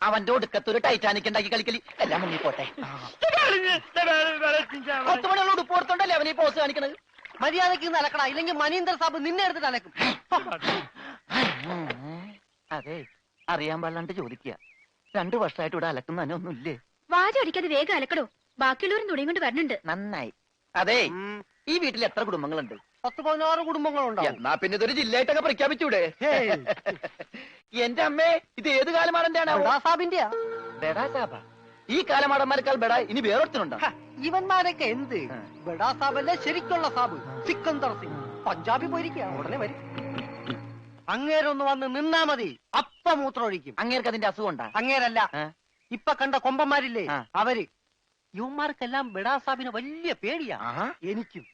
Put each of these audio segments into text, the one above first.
അവന്റെ ഒടുക്കത്തൊരു ടൈറ്റാനിക് ഉണ്ടാക്കി കളിക്കലി എല്ലാം മുങ്ങി പോട്ടെ. 10 മണിയുള്ള ഉടുപ്പ് കൊടുത്തോണ്ടല്ലേ അവനീ പോസ് കാണിക്കണത്. മര്യാദക്ക് അലക്കടാ, ഇല്ലെങ്കിൽ മനീന്ദർ സാബ് നിന്നെ എടുത്തിട്ട് അലക്കും. അതെ, അറിയാൻ പാടില്ലാണ്ട് ചോദിക്കുക. 2 വർഷമായിട്ട് ഇവിടെ അലക്കുന്ന ഒന്നുമില്ലേ? വാചടിക്കാതെ വേഗം അലക്കടോ, ബാക്കിയുള്ളവരും തുണിയും കൊണ്ട് വരണുണ്ട്. നന്നായി. അതെ, ഈ വീട്ടിൽ എത്ര കുടുംബങ്ങളുണ്ട്? 10-16 കുടുംബങ്ങളുണ്ടാവും. എന്നാ പിന്നെ ഇതൊരു ജില്ലയായിട്ടൊക്കെ പ്രഖ്യാപിച്ചൂടെ? എന്റെ അമ്മേ, ഇത് ഏത് കാലമാടന്റെയാണ്? സാബിന്റെയാ. ബെഡാ സാബ. ഈ കാലമാടന്മാരെക്കാൾ ബെഡ ഇനി വേറൊരുത്തനുണ്ടോ? ഇവന്മാരൊക്കെ എന്ത്? ബെഡാ സാബല്ലേ ശരിക്കുള്ള സാബ്, സിക്കന്ദർ സിംഗ്. പഞ്ചാബി പോയിരിക്കുക, ഉടനെ വരും. അങ്ങേരൊന്ന് വന്ന് നിന്നാ മതി, അപ്പ മൂത്രമൊഴിക്കും. അങ്ങേർക്ക് അതിന്റെ അസുഖം ഉണ്ടാ? അങ്ങേരല്ല, ഇപ്പൊ കണ്ട കൊമ്പന്മാരില്ലേ അവര്. യുവന്മാർക്കെല്ലാം ബെഡാ സാബിന് വലിയ പേടിയാ. എനിക്കും.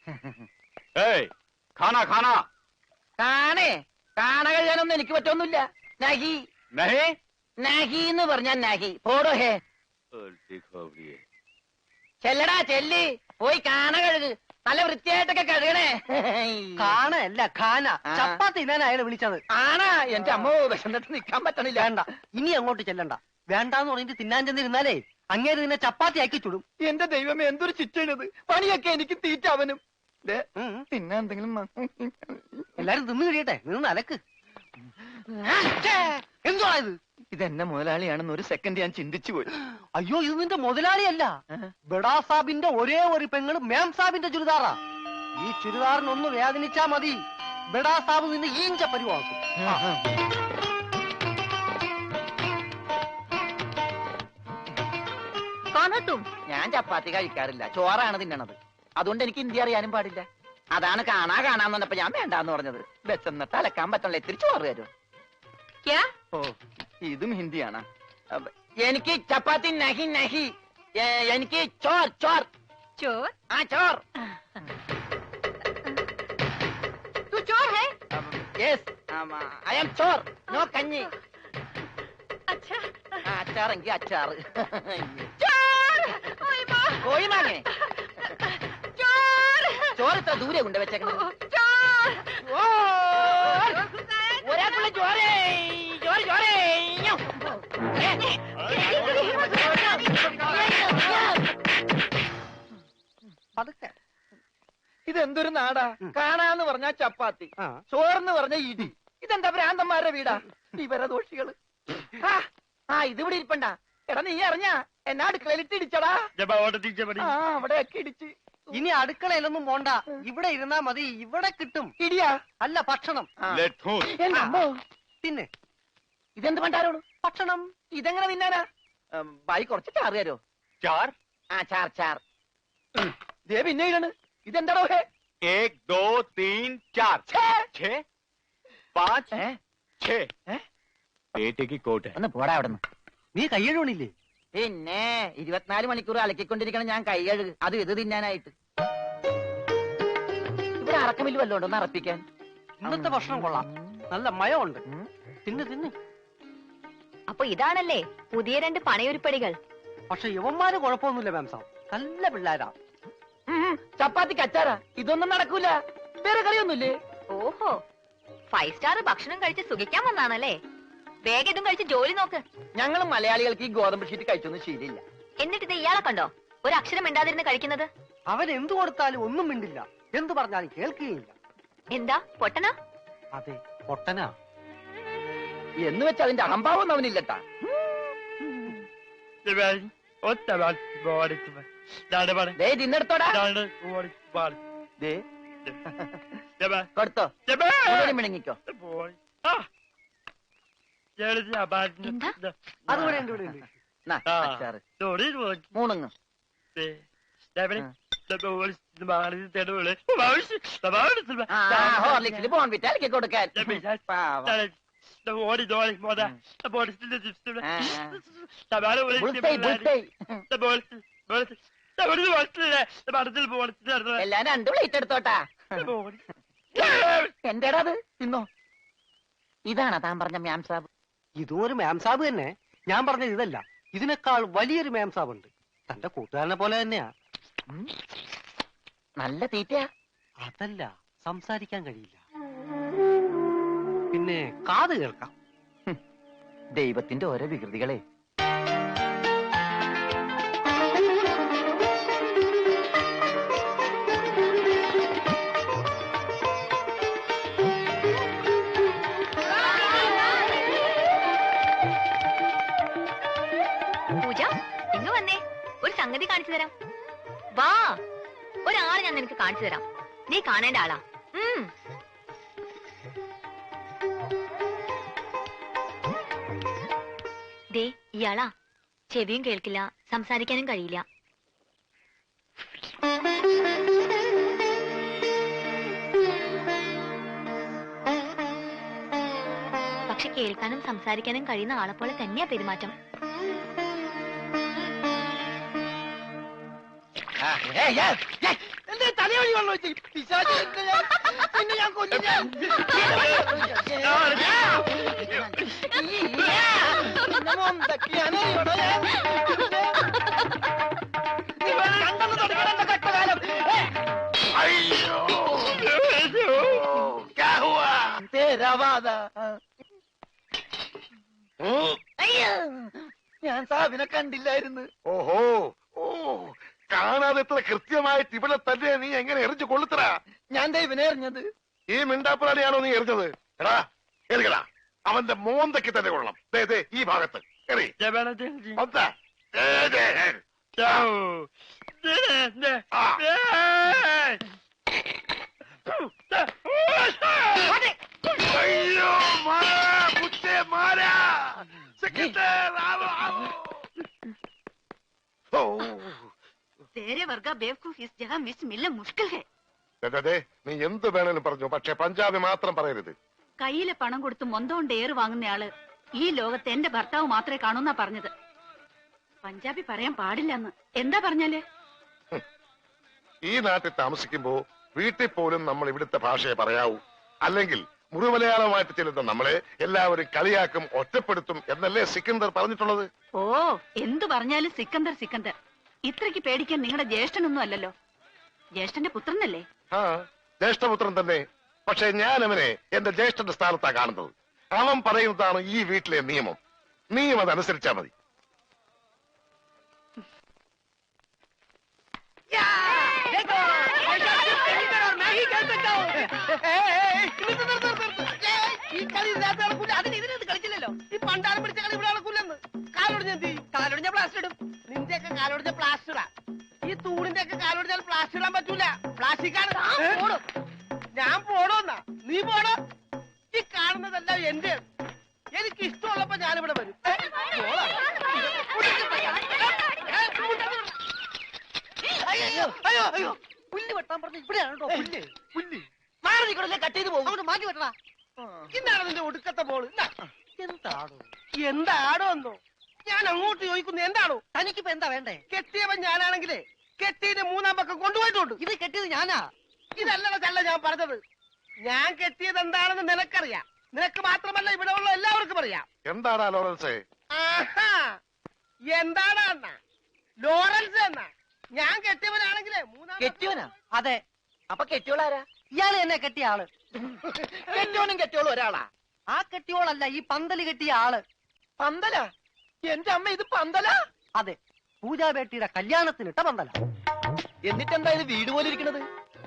കാണ കഴിയാനൊന്നും എനിക്ക് പറ്റൊന്നുമില്ല. നഹി നഹി എന്ന് പറഞ്ഞാ നഹി. പോടോ ഹേ. ചെല്ലടാ ചെല്ലി, പോയി കാണ കഴുക്. നല്ല വൃത്തിയായിട്ടൊക്കെ കഴുകണേ. കാണല്ല ഖാന. ചപ്പാത്തി ഞാൻ അയാളെ വിളിച്ചത്. ആണാ? എന്റെ അമ്മ വിശന്നിട്ട് നിക്കാൻ പറ്റണില്ല. വേണ്ട, ഇനി അങ്ങോട്ട് ചെല്ലണ്ട. വേണ്ടാന്ന് പറഞ്ഞിട്ട് തിന്നാൻ ചെന്നിരുന്നാലേ അങ്ങേര് നിന്നെ ചപ്പാത്തി ആക്കി ചുടും. എന്റെ ദൈവമേ, എന്തൊരു ചിറ്റണത്. പണിയൊക്കെ എനിക്ക് തീറ്റ അവനും. പിന്നെ എന്തെങ്കിലും എല്ലാരും തിന്നു കഴിയട്ടെ, നിന്ന് അലക്ക്. എന്തുവാ ഇത്? ഇതെന്നെ മുതലാളിയാണെന്ന് ഒരു സെക്കൻഡ് ഞാൻ ചിന്തിച്ചു പോയി. അയ്യോ, ഇത് നിന്റെ മുതലാളിയല്ല, ബെഡാ സാബിന്റെ ഒരേ ഒരു പെങ്ങള് മേം സാബിന്റെ ചുരിദാറാ. ഈ ചുരിദാറിനൊന്ന് വേദനിച്ചാ മതി, ബെഡാ സാബ് നിന്നെ ഈഞ്ച പരിവാക്കും. ഞാൻ ചപ്പാത്തി കഴിക്കാറില്ല, ചോറാണ് തിന്നണത്. അതുകൊണ്ട് എനിക്ക് ഹിന്ദി അറിയാനും പാടില്ല. അതാണ് കാണാന്ന് പറഞ്ഞപ്പോ ഞാൻ വേണ്ടാന്ന് പറഞ്ഞത്. ബെച്ചെന്നിട്ട് അലക്കാൻ പറ്റണല്ലോ, ഇത്തിരി ചോറ് തരും. ഓ, ഇതും ഹിന്ദിയാണ്. എനിക്ക് ചപ്പാത്തി നഹി നഹി, എനിക്ക് ചോർ ചോർ ചോർ. ആ ചോർ. Yes, I am Chor, no കഞ്ഞി. അച്ചാറെങ്കിൽ അച്ചാറ്. കോഴിമാങ്ങേ, ചോറ് ഇത്ര ദൂരെ കൊണ്ട് വെച്ചേക്കണത്. ഒരാൾക്കുള്ള ചോറേ ചോറ് ചോറേ. ഇതെന്തൊരു നാടാ? കാണാന്ന് പറഞ്ഞാ ചപ്പാത്തി, ചോറെന്ന് പറഞ്ഞ ഇടി. ഇതെന്താ ഭ്രാന്തന്മാരുടെ വീടാ? വിവരദോഷികള്. ഇതിവിടെ ഇരിപ്പണ്ട. എടാ, നീ അറിഞ്ഞാ എന്നാ അടുക്കളയിലിട്ട് ഇടിച്ചടാ? അവിടെയൊക്കെ ഇടിച്ച്. ഇനി അടുക്കളയിലൊന്നും പോണ്ട, ഇവിടെ ഇരുന്നാ മതി. ഇവിടെ കിട്ടും ഇടിയാ? അല്ല, ഭക്ഷണം. പിന്നെ ഇതെന്ത് പണ്ടാരോളൂ? ഭക്ഷണം. ഇതെങ്ങനെ തിന്നാനാ? ബായി കുറച്ച് ചാറ് തരോ? ചാർ? ചാർ ചാർ. ദേ പിന്നെ ഇടണ്. ഇതെന്താടോ? 1 2 3 4 6 5 6. പേറ്റയ്ക്ക് കോട്ട്. ഒന്ന് പോടാ അവിടെ നിന്ന്. നീ കൈയ്യഴുണില്ലേ? പിന്നെ 24 മണിക്കൂർ അലക്കിക്കൊണ്ടിരിക്കണം ഞാൻ കൈയ്യഴുക. അത് ഇത് തിന്നാനായിട്ട്. ഇവിടെ അറക്കമില്ല വല്ലോ ഉണ്ടോ ഒന്ന് അറപ്പിക്കാൻ? ഇന്നത്തെ ഭക്ഷണം കൊള്ളാം, നല്ല മയമുണ്ട്. തിന്ന് തിന്ന്. അപ്പൊ ഇതാണല്ലേ പുതിയ 2 പണയൊരുപ്പടികൾ? പക്ഷെ യുവന്മാര് കുഴപ്പമൊന്നുമില്ല മാം സാബ്, നല്ല പിള്ളേരാ. ചപ്പാത്തിക്ക് അച്ചാറാ? ഇതൊന്നും നടക്കൂല. വേറെ കറിയൊന്നുമില്ലേ? ഓഹോ, 5 സ്റ്റാർ ഭക്ഷണം കഴിച്ച് സുഖിക്കാൻ വന്നാണല്ലേ? വേഗം ഇതും കഴിച്ച് ജോലി നോക്ക്. ഞങ്ങൾ മലയാളികൾക്ക് ഈ ഗോതമ്പ് ഷീറ്റ് കഴിച്ചൊന്നും ശീലില്ല. എന്നിട്ട് ഇത് ഇയാളെ കണ്ടോ ഒരു അക്ഷരം മിണ്ടാതിരുന്ന് കഴിക്കുന്നത്? അവൻ എന്തു കൊടുത്താലും ഒന്നും മിണ്ടില്ല, എന്തു പറഞ്ഞാലും കേൾക്കുകയില്ല. എന്താ പൊട്ടനാ? അതെ, പൊട്ടനാ. എന്ന് വെച്ചാൽ അതിന്റെ അഹംഭാവം അവനില്ലട്ടാ. തിന്നെടുത്തോടാ. കൊടുത്തോ, മിണങ്ങിക്കോ. അതുപോലെ മൂണുങ്ങ്. ഹോർലിക്സിൽ ബോൺവിറ്റ അലക്കി കൊടുക്കാൻ. എല്ലാം 2 പ്ലേറ്റ് എടുത്തോട്ടാ. എന്റേടാ അത്? തിന്നോ. ഇതാണോ താൻ പറഞ്ഞ മാം സാബ്? ഇതും ഒരു മാം സാബ് തന്നെ. ഞാൻ പറഞ്ഞത് ഇതല്ല, ഇതിനേക്കാൾ വലിയൊരു മാം സാബ് ഉണ്ട്. തന്റെ കൂട്ടുകാരനെ പോലെ തന്നെയാ. നല്ല തീറ്റയാ? അതല്ല, സംസാരിക്കാൻ കഴിയില്ല, പിന്നെ കാത് കേൾക്കാം. ദൈവത്തിന്റെ ഓരോ വികൃതികളെ. പൂജ, ഇങ്ങ് വന്നേ, ഒരു സംഗതി കാണിച്ചു തരാം. വാ, ഒരാളെ ഞാൻ നിനക്ക് കാണിച്ചു തരാം. നീ കാണേണ്ട ആളാ. ദേ, ഇയാളാ. ചെവിയും കേൾക്കില്ല, സംസാരിക്കാനും കഴിയില്ല. പക്ഷെ കേൾക്കാനും സംസാരിക്കാനും കഴിയുന്ന ആളെ പോലെ തന്നെയാ പെരുമാറ്റം. തലയോടി വെള്ളം വെച്ച് പിന്നെ ഞാൻ കൊല്ലും. ഞാൻ സാബിനെ കണ്ടില്ലായിരുന്നു. ഓഹോ, ഓ, കാണാതെ എത്ര കൃത്യമായിട്ട് ഇവിടെ തന്നെ നീ എങ്ങനെ എറിഞ്ഞു കൊള്ളുത്തറ? ഞാൻ ദൈവനെ എറിഞ്ഞത്. ഈ മിണ്ടാപ്പുറാണിയാണോ നീ എറിഞ്ഞത്? എടാ എറിയടാ, അവന്റെ മോന്തയ്ക്ക് തന്നെ കൊള്ളണം. ദേ ദേ ഈ ഭാഗത്ത് എറി. മൊത്ത. ദേ, ദേ, ആ. അയ്യോ മാരാ, കുത്തേ മാരാ. സെക്രട്ടറി ആവോ, ആവോ. ഓ, तेरे वर्गा बेवकूफ इस जगह मिस मिलना मुश्किल है. ദേ, നീ എന്ത് വേണേലും പറഞ്ഞു, പക്ഷെ പഞ്ചാബി മാത്രം പറയരുത്. കയ്യിലെ പണം കൊടുത്ത് മൊന്തോണ്ട് ഏറ് വാങ്ങുന്നയാള് ഈ ലോകത്ത് എന്റെ ഭർത്താവ് മാത്രമേ കാണൂന്നാ പറഞ്ഞത്. പഞ്ചാബി പറയാൻ പാടില്ലെന്ന്. എന്താ പറഞ്ഞാല്? ഈ നാട്ടിൽ താമസിക്കുമ്പോ വീട്ടിൽ പോലും നമ്മൾ ഇവിടുത്തെ ഭാഷയെ പറയാവൂ. അല്ലെങ്കിൽ മുഴുമലയാളമായിട്ട് ചെല്ലുന്ന നമ്മളെ എല്ലാവരും കളിയാക്കും, ഒറ്റപ്പെടുത്തും എന്നല്ലേ സിക്കന്ദർ പറഞ്ഞിട്ടുള്ളത്? ഓ, എന്തു പറഞ്ഞാലും സിക്കന്ദർ സിക്കന്ദർ. ഇത്രയ്ക്ക് പേടിക്കാൻ നിങ്ങളുടെ ജ്യേഷ്ഠനൊന്നും അല്ലല്ലോ. ജ്യേഷ്ഠന്റെ പുത്രനല്ലേ? ആ, ജ്യേഷ്ഠപുത്രൻ തന്നെ. പക്ഷെ ഞാൻ അവനെ എന്റെ ജ്യേഷ്ഠന്റെ സ്ഥാനത്താ കാണുന്നത്. അവൻ പറയുന്നതാണ് ഈ വീട്ടിലെ നിയമം. നീയും അതനുസരിച്ചാ മതി. ഈ കളി ഇതിനകത്ത് നടക്കൂല. അതിന് ഇതിനകത്ത് കളിച്ചില്ലല്ലോ. ഈ പണ്ടാരം പിടിച്ച കളി ഇവിടെ നടക്കൂലെന്ന്. കാലൊടിഞ്ഞ എന്ത് ചെയ്യും? കാലൊടിഞ്ഞ പ്ലാസ്റ്റർ ഇടും. നിന്റെയൊക്കെ കാലൊടിഞ്ഞ പ്ലാസ്റ്ററാ. ഈ തൂണിന്റെ ഒക്കെ കാലൊടിഞ്ഞാൽ പ്ലാസ്റ്റർ ഇടാൻ പറ്റൂല. പ്ലാസ്റ്റിക്കാണ്. ഞാൻ പോണോന്നാ? നീ പോണോ? ഈ കാണുന്നതെല്ലാം എന്റെ. എനിക്ക് ഇഷ്ടമുള്ളപ്പോ ഞാനിവിടെ വരും. അയ്യോ അയ്യോ അയ്യോ, പുല്ല് വെട്ടാൻ പറഞ്ഞ ഇവിടെയാണോ? പുല്ല് പുല്ല് മാറി നിൽക്കണല്ലേ, കട്ട് ചെയ്ത് പോകും. അവിടെ മാറ്റി വെട്ടണ. ഇന്നാണ് നിന്റെ ഒടുക്കത്തെ ബോള്. എന്താടോ? എന്താടോ എന്നോ? ഞാൻ അങ്ങോട്ട് ചോദിക്കുന്നു, എന്താണോ? തനിക്കിപ്പോ എന്താ വേണ്ടേ? കെട്ടിയവൻ ഞാനാണെങ്കിലേ കെട്ടിയുടെ മൂന്നാം പക്കം കൊണ്ടുപോയിട്ടുണ്ട്. ഇത് കെട്ടിയത് ഞാനാ. ഇതല്ലട ചല്ല ഞാൻ പറഞ്ഞത്. ഞാൻ കെട്ടിയത് എന്താണെന്ന് നിനക്കറിയാം. നിനക്ക് മാത്രമല്ല ഇവിടെ ഉള്ള എല്ലാവർക്കും അറിയാം. എന്താടാ ലോറൻസേ? ആഹാ, എന്താടാ എന്നാ? ലോറൻസ് എന്നാ? ഞാൻ കെട്ടിയവനാണെങ്കിലേ മൂന്നാം. കെട്ടിയോനാ? അതെ. അപ്പൊ കെട്ടിയോളാരാ? ഇയാള് എന്നെ കെട്ടിയ ആള്. കെട്ടിയോനും കെട്ടിയോളും ഒരാളാ. ആ കെട്ടിയോളല്ല, ഈ പന്തല് കെട്ടിയ ആള്. പന്തല? എന്റെ അമ്മ, ഇത് പന്തല? അതെ, പൂജാബേട്ടിയുടെ കല്യാണത്തിനിട്ട പന്തല. എന്നിട്ടെന്താ ഇത് വീട് പോലെ ഇരിക്കണത്?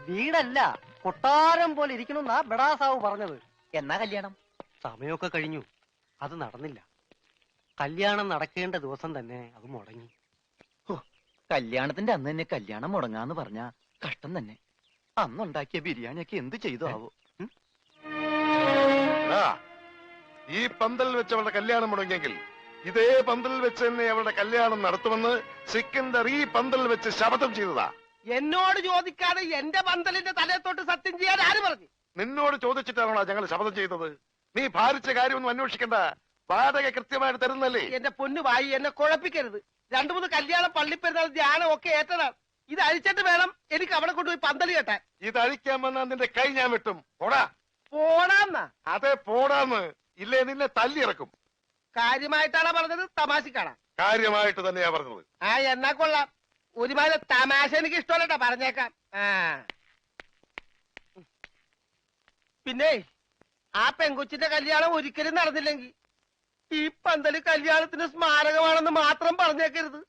വീടല്ല, കൊട്ടാരം പോലെ ഇരിക്കണമെന്നാ ബഡാസാവ് പറഞ്ഞത്. എന്നാ കല്യാണം? സമയമൊക്കെ കഴിഞ്ഞു, അത് നടന്നില്ല. കല്യാണം നടക്കേണ്ട ദിവസം തന്നെ അത് മുടങ്ങി. കല്യാണത്തിന്റെ അന്ന് തന്നെ കല്യാണം മുടങ്ങാന്ന് പറഞ്ഞ കഷ്ടം തന്നെ. അന്നുണ്ടാക്കിയ ബിരിയാണിയൊക്കെ എന്ത് ചെയ്തു ആവോ? ഈ പന്തലിൽ വെച്ച് അവരുടെ കല്യാണം മുടങ്ങിയെങ്കിൽ ഇതേ പന്തലിൽ വെച്ച് തന്നെ അവരുടെ കല്യാണം നടത്തുമെന്ന് സിക്കന്ദർ ഈ പന്തലിൽ വെച്ച് ശപഥം ചെയ്തതാ. എന്നോട് ചോദിക്കാതെ എന്റെ പന്തലിന്റെ തലയത്തോട്ട് സത്യം ചെയ്യാൻ ആര് പറഞ്ഞു? നിന്നോട് ചോദിച്ചിട്ടാണോ ഞങ്ങൾ ശപഥം ചെയ്തത്? നീ ഭാരിച്ച കാര്യമൊന്നും അന്വേഷിക്കണ്ട. വാടക കൃത്യമായിട്ട് തരുന്നല്ലേ? എന്റെ പൊന്നു വായി, എന്നെ കുഴപ്പിക്കരുത്. 2-3 കല്യാണം, പള്ളിപ്പെരുന്നാൾ, ധ്യാനം ഒക്കെ ഏറ്റതാണ്. ഇത് അഴിച്ചിട്ട് വേണം എനിക്ക് അവിടെ കൊണ്ടുപോയി പന്തല് കെട്ടാൻ. ഇത് അഴിക്കാൻ വന്നാൽ നിന്റെ കൈ ഞാൻ വെട്ടും. പോടാ. പോടാന്നാ? അതെ, പോടാന്ന്. ഇല്ലേ നിന്നെ തല്ലിയിറക്കും. കാര്യമായിട്ടാണോ പറഞ്ഞത്, തമാശക്കാണോ? കാര്യമായിട്ട് തന്നെയാ പറഞ്ഞത്. ആ, എന്നാ കൊള്ളാം. ഒരുമാതിരി തമാശ എനിക്ക് ഇഷ്ടമല്ലട്ടാ, പറഞ്ഞേക്കാം. ആ, പിന്നെ ആ പെങ്കൊച്ചിന്റെ കല്യാണം ഒരിക്കലും നടന്നില്ലെങ്കിൽ ഈ പന്തല് കല്യാണത്തിന് സ്മാരകമാണെന്ന് മാത്രം പറഞ്ഞേക്കരുത്.